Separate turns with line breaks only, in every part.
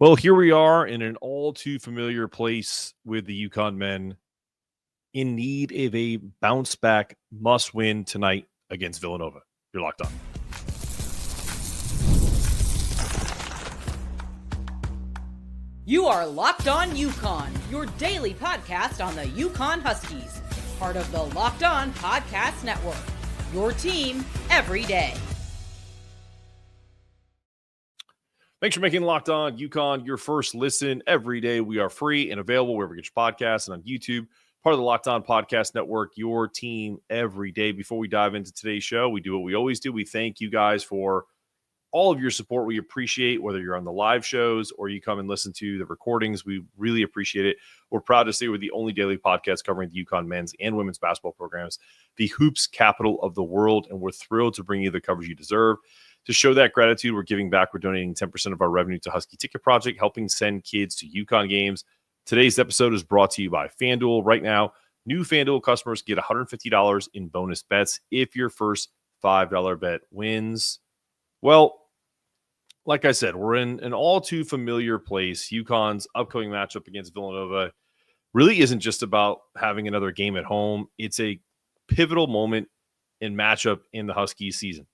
Well, here we are in an all too familiar place with the UConn men in need of a bounce back must win tonight against Villanova. You're locked on.
You are Locked On UConn, your daily podcast on the UConn Huskies, part of the Locked On Podcast Network, your team every day.
Thanks for making Locked On UConn your first listen every day. We are free and available wherever you get your podcasts and on YouTube, part of the Locked On Podcast Network, your team every day. Before we dive into today's show, we do what we always do. We thank you guys for all of your support. We appreciate whether you're on the live shows or you come and listen to the recordings. We really appreciate it. We're proud to say we're the only daily podcast covering the UConn men's and women's basketball programs, the hoops capital of the world, and we're thrilled to bring you the coverage you deserve. To show that gratitude, we're giving back. We're donating 10% of our revenue to Husky Ticket Project, helping send kids to UConn games. Today's episode is brought to you by FanDuel. Right now, new FanDuel customers get $150 in bonus bets if your first $5 bet wins. Well, like I said, we're in an all too familiar place. UConn's upcoming matchup against Villanova really isn't just about having another game at home. It's a pivotal moment in matchup in the Huskies season.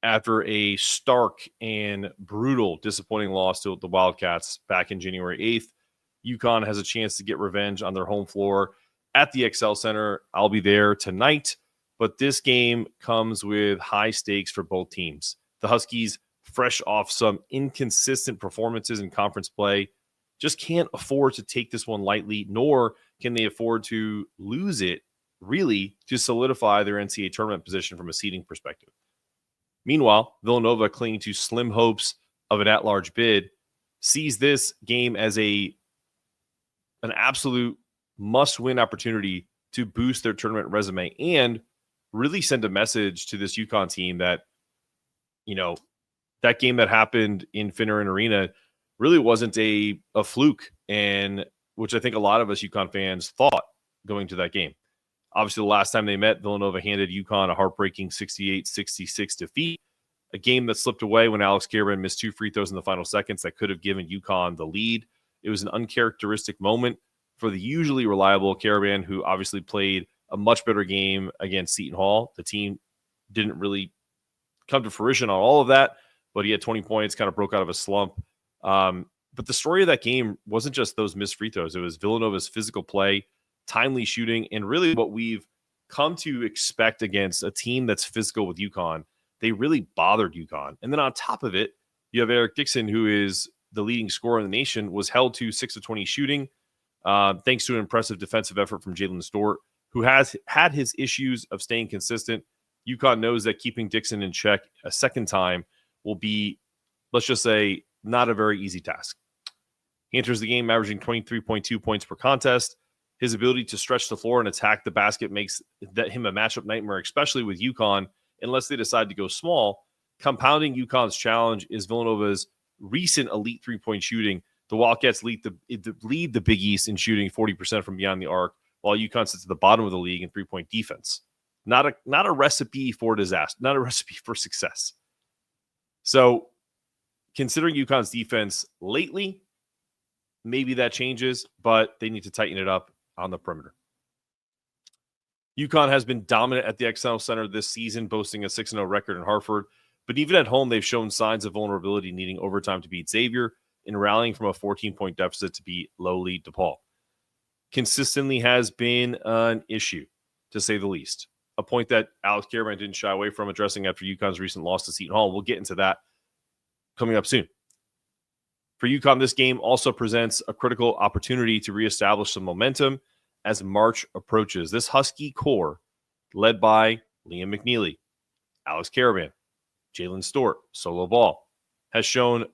After a stark and brutal, disappointing loss to the Wildcats back in January 8th, UConn has a chance to get revenge on their home floor at the XL Center. I'll be there tonight, but this game comes with high stakes for both teams. The Huskies, fresh off some inconsistent performances in conference play, just can't afford to take this one lightly, nor can they afford to lose it, really, to solidify their NCAA tournament position from a seeding perspective. Meanwhile, Villanova, clinging to slim hopes of an at-large bid, sees this game as an absolute must-win opportunity to boost their tournament resume and really send a message to this UConn team that, that game that happened in Finneran Arena really wasn't a fluke, and which I think a lot of us UConn fans thought going to that game. Obviously, the last time they met, Villanova handed UConn a heartbreaking 68-66 defeat, a game that slipped away when Alex Karaban missed 2 free throws in the final seconds that could have given UConn the lead. It was an uncharacteristic moment for the usually reliable Karaban, who obviously played a much better game against Seton Hall. The team didn't really come to fruition on all of that, but he had 20 points, kind of broke out of a slump. But the story of that game wasn't just those missed free throws. It was Villanova's physical play, timely shooting, and really what we've come to expect against a team that's physical with UConn. They really bothered UConn. And then on top of it, you have Eric Dixon, who is the leading scorer in the nation, was held to 6 of 20 shooting, thanks to an impressive defensive effort from Jalen Stewart, who has had his issues of staying consistent. UConn knows that keeping Dixon in check a second time will be, let's just say, not a very easy task. He enters the game averaging 23.2 points per contest. His ability to stretch the floor and attack the basket makes him a matchup nightmare, especially with UConn, unless they decide to go small. Compounding UConn's challenge is Villanova's recent elite three-point shooting. The Wildcats lead the Big East in shooting 40% from beyond the arc, while UConn sits at the bottom of the league in three-point defense. Not a recipe for disaster, not a recipe for success. So, considering UConn's defense lately, maybe that changes, but they need to tighten it up on the perimeter. UConn has been dominant at the XL Center this season, boasting a 6-0 record in Hartford. But even at home, they've shown signs of vulnerability, needing overtime to beat Xavier and rallying from a 14-point deficit to beat lowly DePaul. Consistently has been an issue, to say the least. A point that Alex Karaban didn't shy away from addressing after UConn's recent loss to Seton Hall. We'll get into that coming up soon. For UConn, this game also presents a critical opportunity to reestablish some momentum as March approaches. This Husky core, led by Liam McNeely, Alex Karaban, Jalen Stewart, solo ball, has shown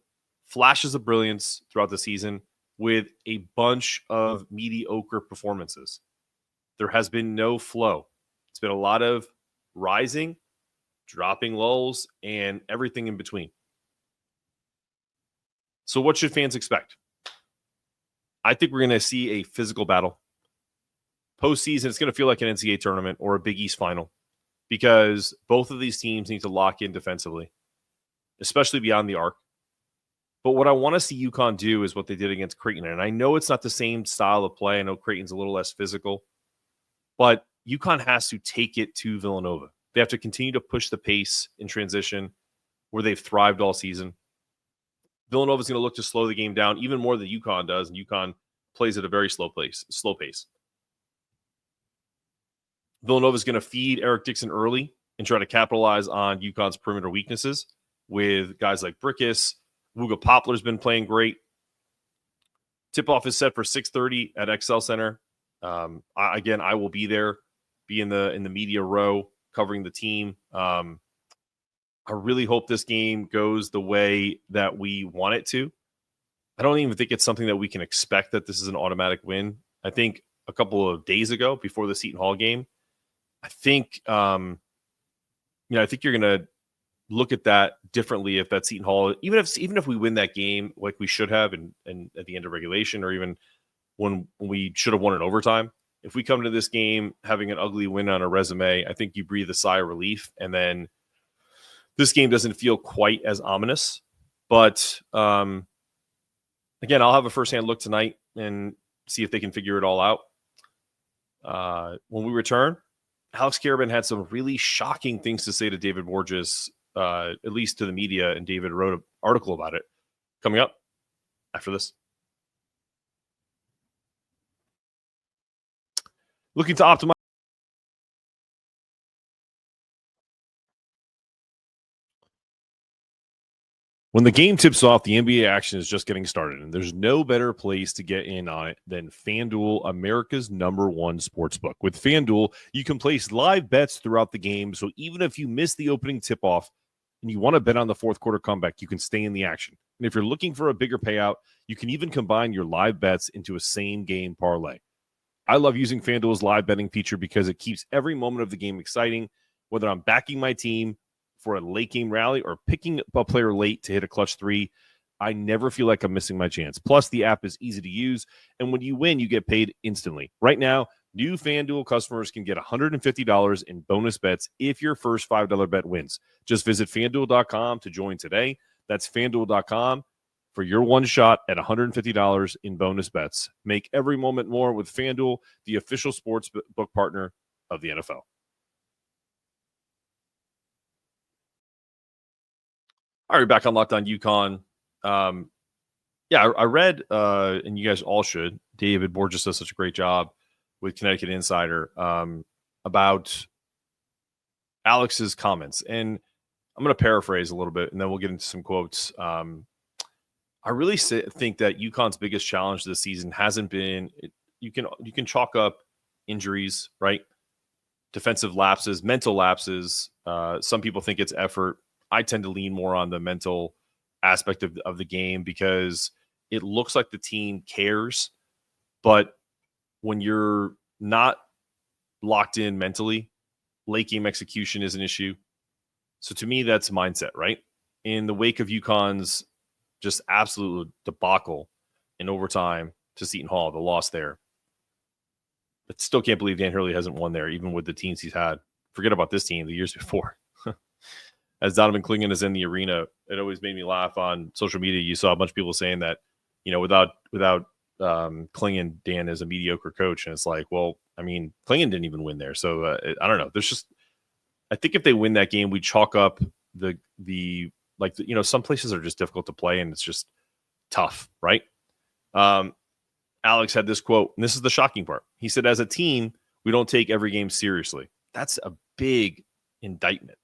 flashes of brilliance throughout the season with a bunch of mediocre performances. There has been no flow. It's been a lot of rising, dropping lulls, and everything in between. So what should fans expect? I think we're going to see a physical battle. Postseason, it's going to feel like an NCAA tournament or a Big East final because both of these teams need to lock in defensively, especially beyond the arc. But what I want to see UConn do is what they did against Creighton. And I know it's not the same style of play. I know Creighton's a little less physical, but UConn has to take it to Villanova. They have to continue to push the pace in transition where they've thrived all season. Villanova's going to look to slow the game down even more than UConn does, and UConn plays at a very slow pace. Villanova's going to feed Eric Dixon early and try to capitalize on UConn's perimeter weaknesses with guys like Brickus. Wooga Poplar's been playing great. Tip-off is set for 6:30 at XL Center. I will be there, be in the media row covering the team. I really hope this game goes the way that we want it to. I don't even think it's something that we can expect that this is an automatic win. I think a couple of days ago, before the Seton Hall game, I think I think you're going to look at that differently if that Seton Hall, even if we win that game like we should have, and at the end of regulation, or even when we should have won in overtime. If we come to this game having an ugly win on a resume, I think you breathe a sigh of relief, and then this game doesn't feel quite as ominous. But again, I'll have a firsthand look tonight and see if they can figure it all out. When we return, Alex Karaban had some really shocking things to say to David Borges, at least to the media, and David wrote an article about it. Coming up after this. Looking to optimize. When the game tips off, the NBA action is just getting started, and there's no better place to get in on it than FanDuel, America's #1 sportsbook. With FanDuel, you can place live bets throughout the game, so even if you miss the opening tip-off and you want to bet on the fourth quarter comeback, you can stay in the action. And if you're looking for a bigger payout, you can even combine your live bets into a same-game parlay. I love using FanDuel's live betting feature because it keeps every moment of the game exciting, whether I'm backing my team for a late game rally or picking up a player late to hit a clutch three. I never feel like I'm missing my chance. Plus, the app is easy to use, and when you win, you get paid instantly. Right now, new FanDuel customers can get $150 in bonus bets if your first $5 bet wins. Just visit FanDuel.com to join today. That's FanDuel.com for your one shot at $150 in bonus bets. Make every moment more with FanDuel, the official sports book partner of the NFL. All right, back on Locked On UConn. I read, and you guys all should, David Borges does such a great job with Connecticut Insider about Alex's comments. And I'm going to paraphrase a little bit, and then we'll get into some quotes. I really think that UConn's biggest challenge this season hasn't been you can chalk up injuries, right? Defensive lapses, mental lapses. Some people think it's effort. I tend to lean more on the mental aspect of the game because it looks like the team cares, but when you're not locked in mentally, late game execution is an issue. So to me, that's mindset, right? In the wake of UConn's just absolute debacle in overtime to Seton Hall, the loss there. But still can't believe Dan Hurley hasn't won there, even with the teams he's had. Forget about this team the years before. As Donovan Clingan is in the arena, it always made me laugh on social media. You saw a bunch of people saying that, without Clingan, Dan is a mediocre coach. And it's like, well, I mean, Clingan didn't even win there. So I don't know. I think if they win that game, we chalk up some places are just difficult to play and it's just tough, right? Alex had this quote, and this is the shocking part. He said, as a team, we don't take every game seriously. That's a big indictment.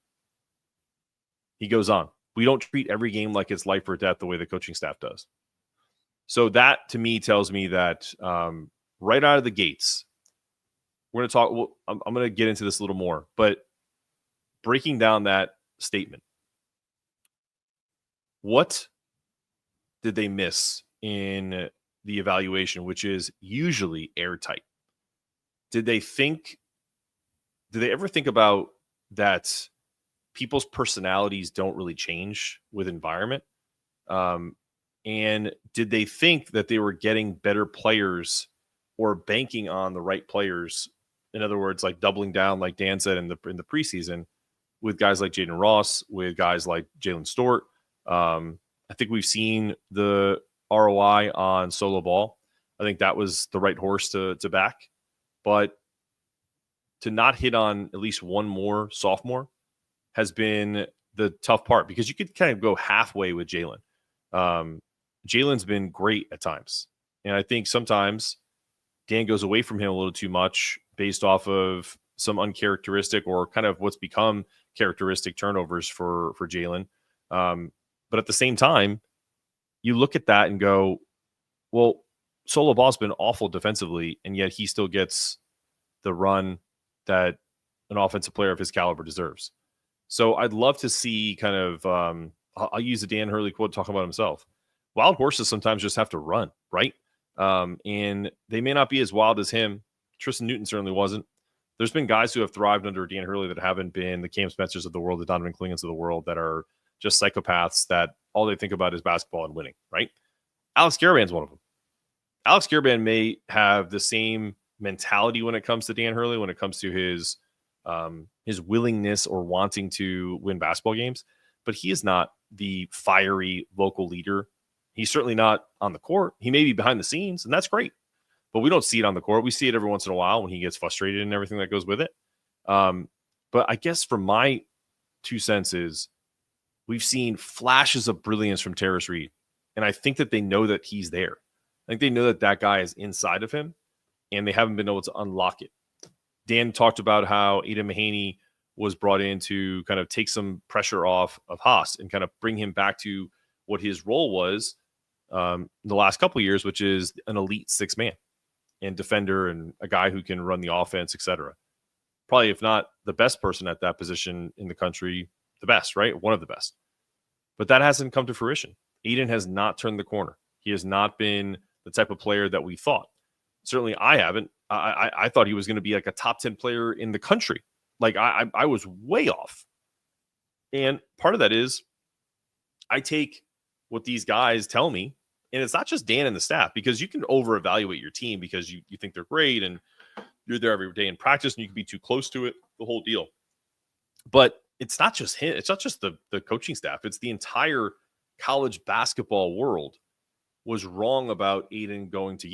He goes on, we don't treat every game like it's life or death the way the coaching staff does. So that, to me, tells me that right out of the gates, we're going to talk. Well, I'm going to get into this a little more, but breaking down that statement, what did they miss in the evaluation, which is usually airtight? Did they ever think about that people's personalities don't really change with environment? And did they think that they were getting better players or banking on the right players? In other words, like doubling down, like Dan said in the preseason, with guys like Jaden Ross, with guys like Jalen Stort. I think we've seen the ROI on solo ball. I think that was the right horse to back. But to not hit on at least one more sophomore has been the tough part, because you could kind of go halfway with Jalen. Jalen's been great at times. And I think sometimes Dan goes away from him a little too much based off of some uncharacteristic or kind of what's become characteristic turnovers for Jalen. But at the same time, you look at that and go, well, solo ball's been awful defensively, and yet he still gets the run that an offensive player of his caliber deserves. So I'd love to see kind of, I'll use the Dan Hurley quote talking about himself. Wild horses sometimes just have to run, right? And they may not be as wild as him. Tristan Newton certainly wasn't. There's been guys who have thrived under Dan Hurley that haven't been the Cam Spencers of the world, the Donovan Klingons of the world, that are just psychopaths that all they think about is basketball and winning, right? Alex Karaban's one of them. Alex Karaban may have the same mentality when it comes to Dan Hurley, when it comes to his willingness or wanting to win basketball games, but he is not the fiery vocal leader. He's certainly not on the court. He may be behind the scenes, and that's great, but we don't see it on the court. We see it every once in a while when he gets frustrated and everything that goes with it. But I guess from my 2 cents is, we've seen flashes of brilliance from Terrace Reed, and I think that they know that he's there. I think they know that that guy is inside of him, and they haven't been able to unlock it. Dan talked about how Aidan Mahaney was brought in to kind of take some pressure off of Haas and kind of bring him back to what his role was the last couple of years, which is an elite 6-man and defender and a guy who can run the offense, etc. Probably, if not the best person at that position in the country, the best, right? One of the best. But that hasn't come to fruition. Aidan has not turned the corner. He has not been the type of player that we thought. Certainly I haven't. I thought he was going to be like a top 10 player in the country. Like I was way off. And part of that is I take what these guys tell me, and it's not just Dan and the staff, because you can over-evaluate your team because you think they're great and you're there every day in practice and you can be too close to it, the whole deal. But it's not just him. It's not just the coaching staff. It's the entire college basketball world was wrong about Aidan going to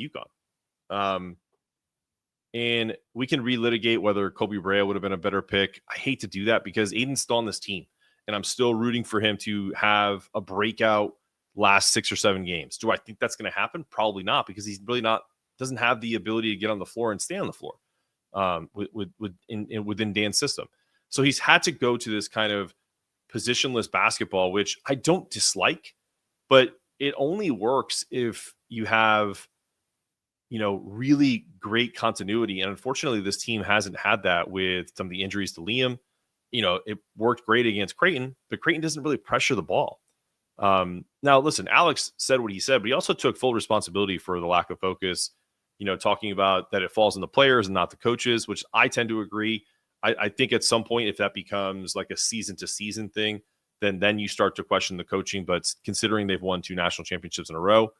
UConn. And we can relitigate whether Kobe Brea would have been a better pick. I hate to do that because Aiden's still on this team, and I'm still rooting for him to have a breakout last 6 or 7 games. Do I think that's going to happen? Probably not, because he's really doesn't have the ability to get on the floor and stay on the floor within Dan's system. So he's had to go to this kind of positionless basketball, which I don't dislike, but it only works if you have, really great continuity. And unfortunately, this team hasn't had that with some of the injuries to Liam. It worked great against Creighton, but Creighton doesn't really pressure the ball. Now, listen, Alex said what he said, but he also took full responsibility for the lack of focus, talking about that it falls on the players and not the coaches, which I tend to agree. I think at some point, if that becomes like a season-to-season thing, then you start to question the coaching. But considering they've won 2 national championships in a row,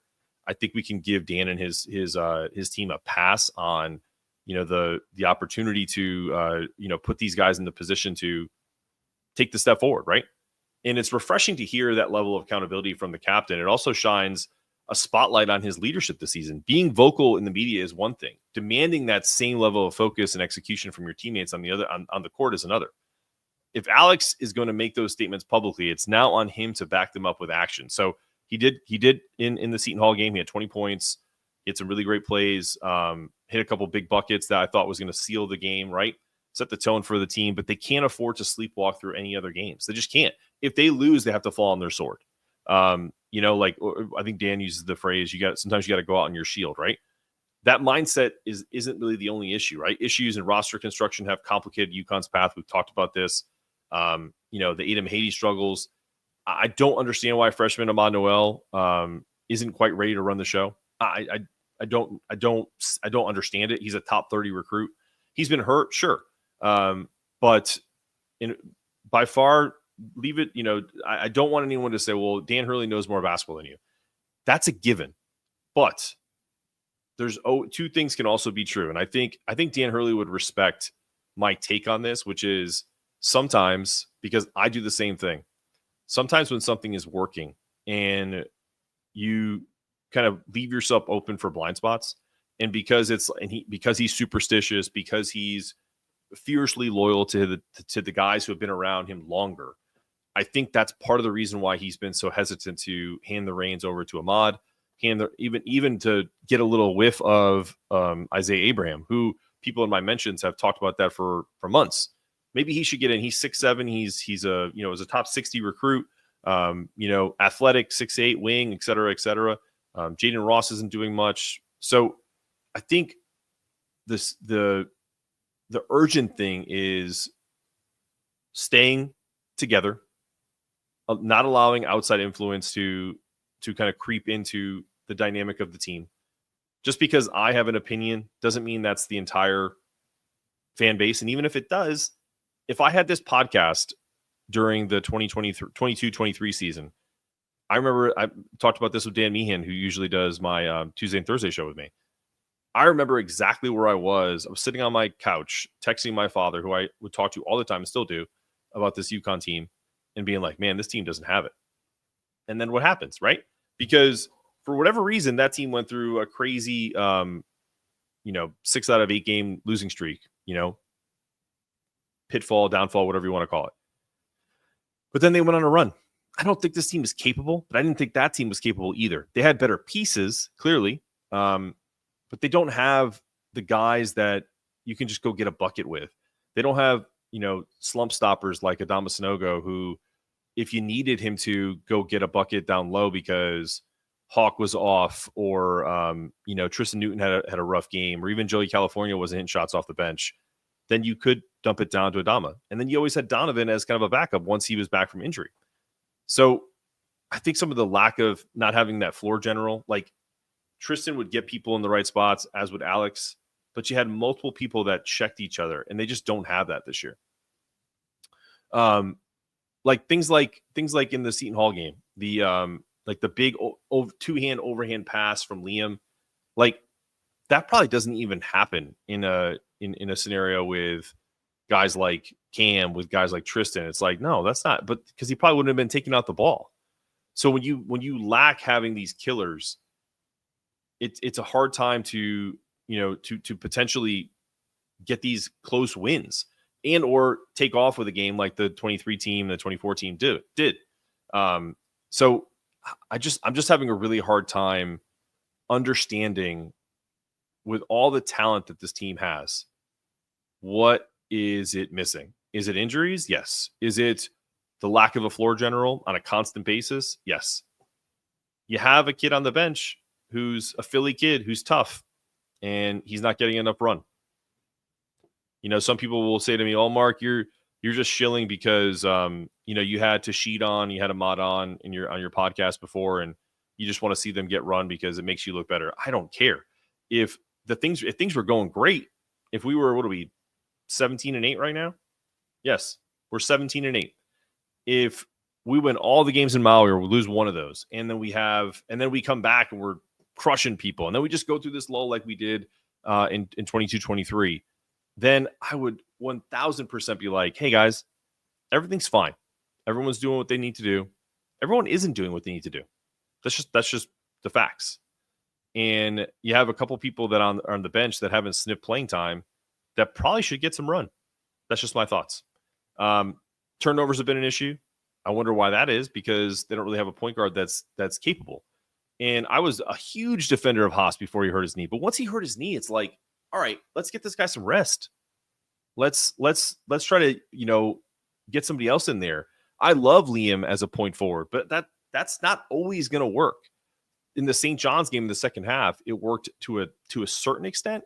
I think we can give Dan and his team a pass on, the opportunity to, put these guys in the position to take the step forward, right? And it's refreshing to hear that level of accountability from the captain. It also shines a spotlight on his leadership this season. Being vocal in the media is one thing. Demanding that same level of focus and execution from your teammates on the court is another. If Alex is going to make those statements publicly, it's now on him to back them up with action. So he did in the Seton Hall game. He had 20 points. He had some really great plays, hit a couple big buckets that I thought was going to seal the game, right? Set the tone for the team, but they can't afford to sleepwalk through any other games. They just can't. If they lose, they have to fall on their sword. I think Dan uses the phrase, sometimes you got to go out on your shield, right? That mindset isn't really the only issue, right? Issues in roster construction have complicated UConn's path. We've talked about this. The Aidan Mahaney struggles. I don't understand why freshman Ahmad Noel isn't quite ready to run the show. I don't understand it. He's a top 30 recruit. He's been hurt, sure. But by far, leave it, I don't want anyone to say, well, Dan Hurley knows more basketball than you. That's a given. But there's 2 things can also be true. And I think Dan Hurley would respect my take on this, which is sometimes, because I do the same thing, sometimes when something is working, and you kind of leave yourself open for blind spots. And because he's superstitious, because he's fiercely loyal to the guys who have been around him longer, I think that's part of the reason why he's been so hesitant to hand the reins over to Ahmad, even to get a little whiff of Isaiah Abraham, who people in my mentions have talked about that for months. Maybe he should get in. He's 6'7". He's a is a top 60 recruit. Athletic, 6'8", wing, et cetera, et cetera. Jaden Ross isn't doing much. So I think the urgent thing is staying together, not allowing outside influence to kind of creep into the dynamic of the team. Just because I have an opinion doesn't mean that's the entire fan base. And even if it does, if I had this podcast during the 22-23 season, I remember I talked about this with Dan Meehan, who usually does my Tuesday and Thursday show with me. I remember exactly where I was. I was sitting on my couch, texting my father, who I would talk to all the time and still do, about this UConn team, and being like, man, this team doesn't have it. And then what happens, right? Because for whatever reason, that team went through a crazy, 6 out of 8 game losing streak, pitfall, downfall, whatever you want to call it. But then they went on a run. I don't think this team is capable, but I didn't think that team was capable either. They had better pieces, clearly, but they don't have the guys that you can just go get a bucket with. They don't have, slump stoppers like Adama Sanogo, who, if you needed him to go get a bucket down low because Hawk was off, or Tristan Newton had a rough game, or even Joey California wasn't hitting shots off the bench, then you could dump it down to Adama. And then you always had Donovan as kind of a backup once he was back from injury. So I think some of the lack of not having that floor general, like Tristan would get people in the right spots, as would Alex, but you had multiple people that checked each other, and they just don't have that this year. Like things like in the Seton Hall game, the big two-hand overhand pass from Liam, like that probably doesn't even happen in a scenario with guys like Cam, with guys like Tristan. It's like, no, that's not, but because he probably wouldn't have been taking out the ball. So when you lack having these killers, it's a hard time to potentially get these close wins and or take off with a game like the 23 team, the 24 team did. So I'm just having a really hard time understanding, with all the talent that this team has, what is it missing? Is it injuries? Yes. Is it the lack of a floor general on a constant basis? Yes. You have a kid on the bench who's a Philly kid who's tough, and he's not getting enough run. Some people will say to me, "Oh, Mark, you're just shilling because you had Tashid on, you had Ahmad on on your podcast before, and you just want to see them get run because it makes you look better." I don't care. If things were going great, if we were, what are we, 17-8 right now? Yes, we're 17-8. If we win all the games in Maui, or we lose one of those, and then we come back and we're crushing people, and then we just go through this lull like we did in 22-23, then I would 1000% be like, hey guys, everything's fine. Everyone's doing what they need to do. Everyone isn't doing what they need to do. That's just the facts. And you have a couple people that are on the bench that haven't sniffed playing time that probably should get some run. That's just my thoughts. Turnovers have been an issue. I wonder why that is, because they don't really have a point guard that's capable. And I was a huge defender of Haas before he hurt his knee. But once he hurt his knee, it's like, all right, let's get this guy some rest. Let's try to, get somebody else in there. I love Liam as a point forward, but that's not always going to work. In the St. John's game in the second half, it worked to a certain extent,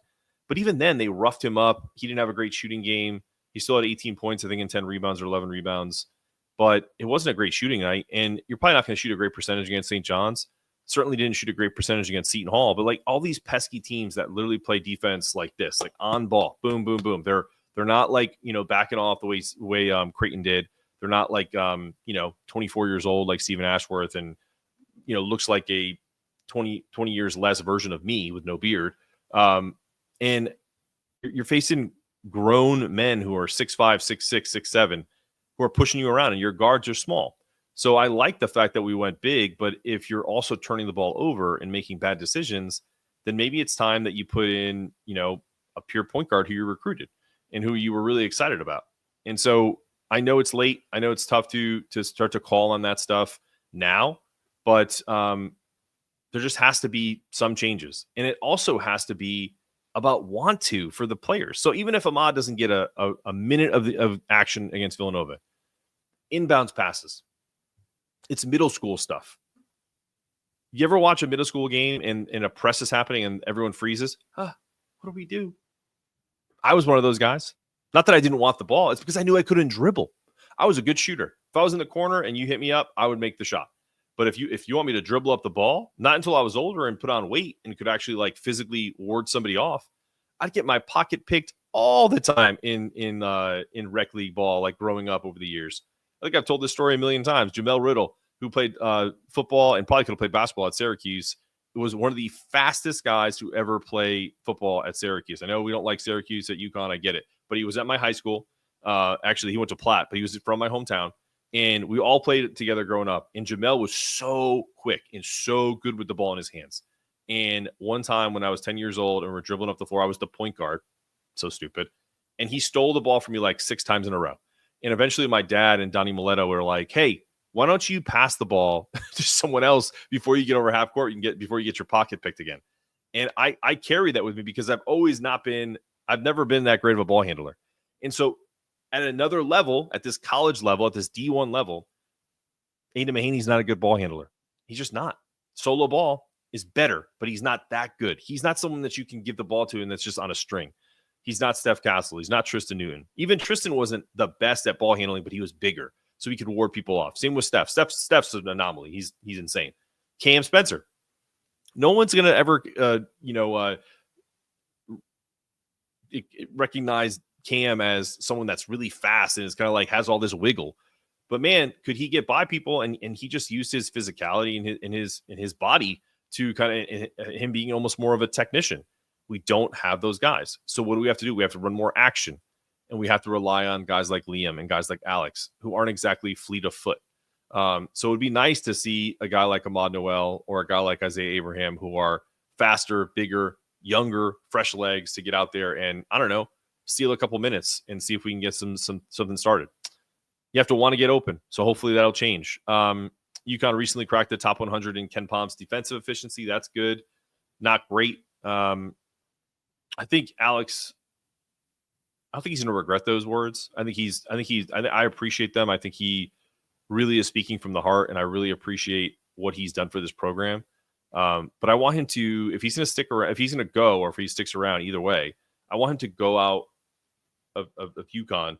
but even then they roughed him up. He didn't have a great shooting game. He still had 18 points, I think, and 10 rebounds or 11 rebounds, but it wasn't a great shooting night. And you're probably not going to shoot a great percentage against St. John's. Certainly didn't shoot a great percentage against Seton Hall, but like all these pesky teams that literally play defense like this, like on ball, boom, boom, boom. They're not like, backing off the way Creighton did. They're not like, 24 years old, like Stephen Ashworth, and, looks like a 20 years less version of me with no beard. And you're facing grown men who are 6'5", 6'6", 6'7", who are pushing you around, and your guards are small. So I like the fact that we went big, but if you're also turning the ball over and making bad decisions, then maybe it's time that you put in, a pure point guard who you recruited and who you were really excited about. And so I know it's late. I know it's tough to start to call on that stuff now, but there just has to be some changes. And it also has to be about want to for the players. So even if Ahmad doesn't get a minute of action against Villanova, inbounds passes, it's middle school stuff. You ever watch a middle school game and a press is happening and everyone freezes? What do we do? I was one of those guys. Not that I didn't want the ball. It's because I knew I couldn't dribble. I was a good shooter. If I was in the corner and you hit me up, I would make the shot. But if you want me to dribble up the ball, not until I was older and put on weight and could actually like physically ward somebody off, I'd get my pocket picked all the time in rec league ball, like growing up over the years. I think I've told this story a million times. Jamel Riddle, who played football and probably could have played basketball at Syracuse, was one of the fastest guys to ever play football at Syracuse. I know we don't like Syracuse at UConn. I get it. But he was at my high school. Actually, he went to Platt, but he was from my hometown. And we all played together growing up. And Jamel was so quick and so good with the ball in his hands. And one time when I was 10 years old and we're dribbling up the floor, I was the point guard. So stupid. And he stole the ball from me like 6 times in a row. And eventually my dad and Donnie Mileto were like, hey, why don't you pass the ball to someone else before you get over half court before you get your pocket picked again? And I carry that with me because I've never been that great of a ball handler. And so at another level, at this college level, at this D1 level, Aiden Mahaney's not a good ball handler. He's just not. Solo ball is better, but he's not that good. He's not someone that you can give the ball to and that's just on a string. He's not Steph Castle. He's not Tristan Newton. Even Tristan wasn't the best at ball handling, but he was bigger, so he could ward people off. Same with Steph. Steph's an anomaly. He's insane. Cam Spencer. No one's going to ever, recognize Cam as someone that's really fast and is kind of like has all this wiggle. But man, could he get by people? And he just used his physicality and his body to kind of him being almost more of a technician. We don't have those guys. So what do we have to do? We have to run more action. And we have to rely on guys like Liam and guys like Alex, who aren't exactly fleet of foot. So it would be nice to see a guy like Ahmad Noel or a guy like Isaiah Abraham, who are faster, bigger, younger, fresh legs to get out there and, I don't know, steal a couple minutes and see if we can get something started. You have to want to get open. So hopefully that'll change. UConn recently cracked the top 100 in Ken Palm's defensive efficiency. That's good. Not great. I think Alex, I don't think he's going to regret those words. I appreciate them. I think he really is speaking from the heart, and I really appreciate what he's done for this program. But I want him to, if he's going to stick around, if he's going to go, or if he sticks around, either way, I want him to go out of UConn,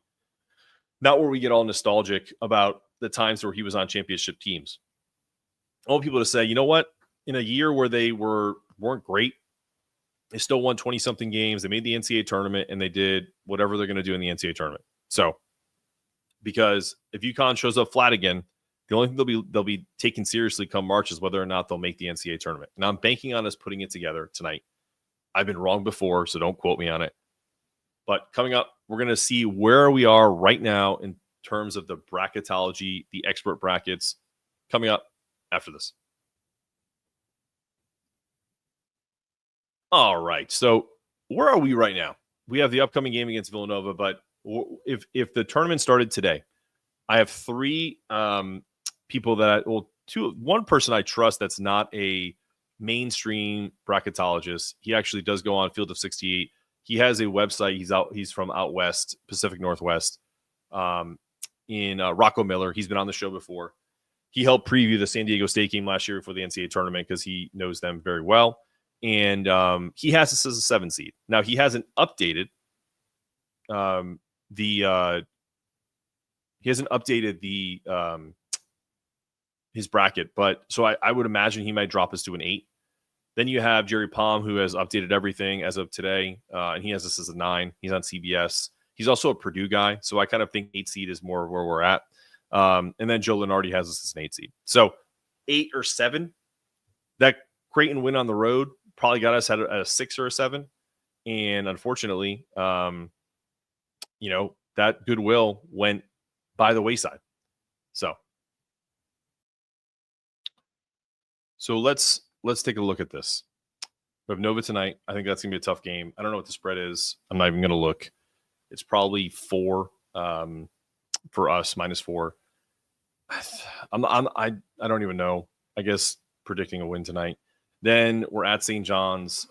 not where we get all nostalgic about the times where he was on championship teams. I want people to say, you know what? In a year where they weren't great, they still won 20-something games. They made the NCAA tournament, and they did whatever they're going to do in the NCAA tournament. So, because if UConn shows up flat again, the only thing they'll be taken seriously come March is whether or not they'll make the NCAA tournament. And I'm banking on us putting it together tonight. I've been wrong before, so don't quote me on it. But coming up, we're going to see where we are right now in terms of the bracketology, the expert brackets, coming up after this. All right. So where are we right now? We have the upcoming game against Villanova, but if the tournament started today, I have 3 people that one person I trust that's not a mainstream bracketologist. He actually does go on Field of 68. He has a website. He's from out west, Pacific Northwest, in Rocco Miller. He's been on the show before. He helped preview the San Diego State game last year for the NCAA tournament because he knows them very well. And he has this as a 7 seed. Now, he hasn't updated his bracket, but so I would imagine he might drop us to an 8. Then you have Jerry Palm, who has updated everything as of today, and he has this as a 9. He's on CBS. He's also a Purdue guy, so I kind of think 8 seed is more where we're at. And then Joe Lenardi has us as an 8 seed. So 8 or 7, that Creighton win on the road probably got us at a 6 or a 7. And unfortunately, that goodwill went by the wayside. So So let's take a look at this. We have Nova tonight. I think that's gonna be a tough game. I don't know what the spread is. I'm not even gonna look. It's probably 4 for us, -4. I don't even know. I guess predicting a win tonight. Then we're at St. John's,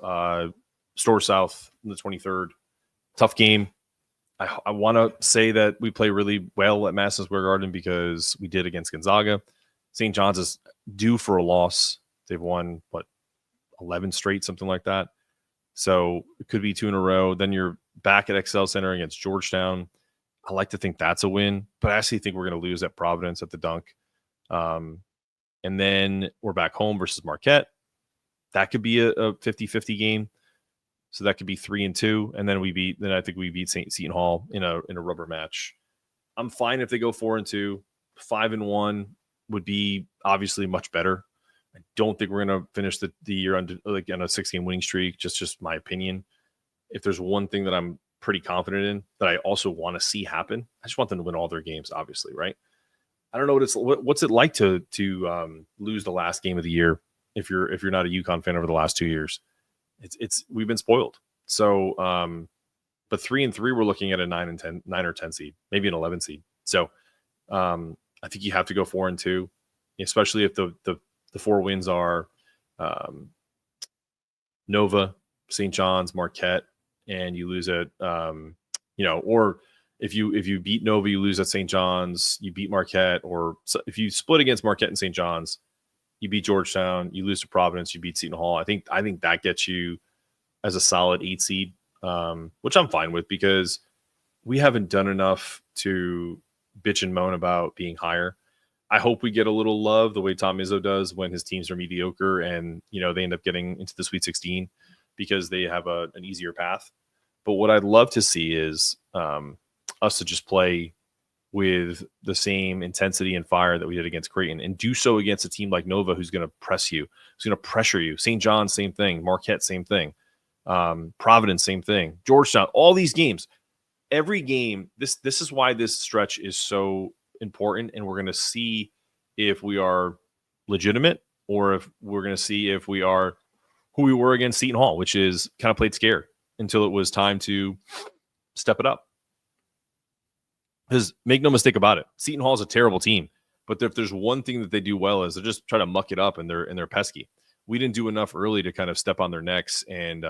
Store South on the 23rd. Tough game. I want to say that we play really well at Madison Square Garden because we did against Gonzaga. St. John's is due for a loss. They've won, 11 straight, something like that. So it could be 2 in a row. Then you're back at XL Center against Georgetown. I like to think that's a win, but I actually think we're going to lose at Providence at the Dunk. And then we're back home versus Marquette. That could be a 50-50 game. So that could be 3-2. And then I think we beat Seton Hall in a rubber match. I'm fine if they go 4-2. 5-1 would be obviously much better. I don't think we're going to finish the year on a 6-game winning streak. Just my opinion. If there's one thing that I'm pretty confident in that I also want to see happen, I just want them to win all their games, obviously, right? I don't know what's it like to lose the last game of the year if you're not a UConn fan over the last 2 years. It's we've been spoiled. So, but 3-3, we're looking at a 9 or 10 seed, maybe an 11 seed. So, I think you have to go 4-2, especially if the 4 wins are Nova, St. John's, Marquette, and you lose at or if you beat Nova, you lose at St. John's, you beat Marquette, or if you split against Marquette and St. John's, you beat Georgetown, you lose to Providence, you beat Seton Hall. I think that gets you as a solid 8 seed, which I'm fine with because we haven't done enough to bitch and moan about being higher. I hope we get a little love the way Tom Izzo does when his teams are mediocre and they end up getting into the Sweet 16 because they have an easier path. But what I'd love to see is us to just play with the same intensity and fire that we did against Creighton and do so against a team like Nova who's going to press you, who's going to pressure you. St. John's, same thing. Marquette, same thing. Providence, same thing. Georgetown, all these games. Every game, this is why this stretch is so important, and we're going to see if we are legitimate or if we're going to see if we are who we were against Seton Hall, which is kind of played scared until it was time to step it up. Because make no mistake about it, Seton Hall is a terrible team, but if there's one thing that they do well is they just try to muck it up and they're pesky. We didn't do enough early to kind of step on their necks and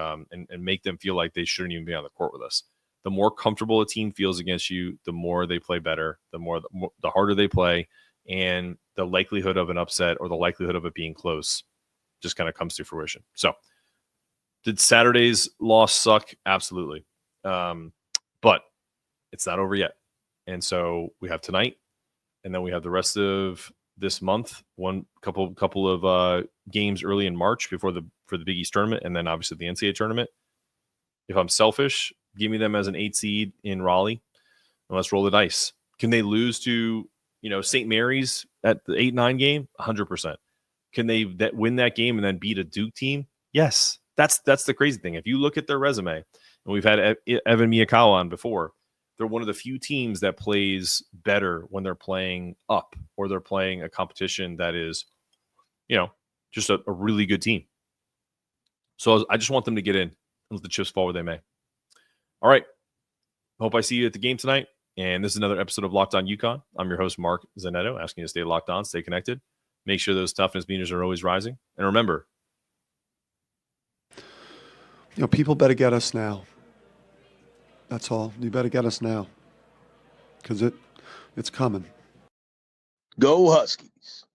make them feel like they shouldn't even be on the court with us. The more comfortable a team feels against you, the more they play better, the harder they play, and the likelihood of an upset or the likelihood of it being close just kind of comes to fruition. So, did Saturday's loss suck? Absolutely. But it's not over yet. And so we have tonight, and then we have the rest of this month, couple of games early in March for the Big East tournament, and then obviously the NCAA tournament. If I'm selfish, give me them as an 8 seed in Raleigh, and let's roll the dice. Can they lose to St. Mary's at the 8-9 game? 100%. Can they win that game and then beat a Duke team? Yes. That's the crazy thing. If you look at their resume, and we've had Evan Miyakawa on before, they're one of the few teams that plays better when they're playing up or they're playing a competition that is, just a really good team. So I just want them to get in and let the chips fall where they may. All right. Hope I see you at the game tonight. And this is another episode of Locked On UConn. I'm your host, Mark Zanetto, asking you to stay locked on, stay connected. Make sure those toughness meters are always rising. And remember,
people better get us now. That's all. You better get us now because it's coming.
Go Huskies.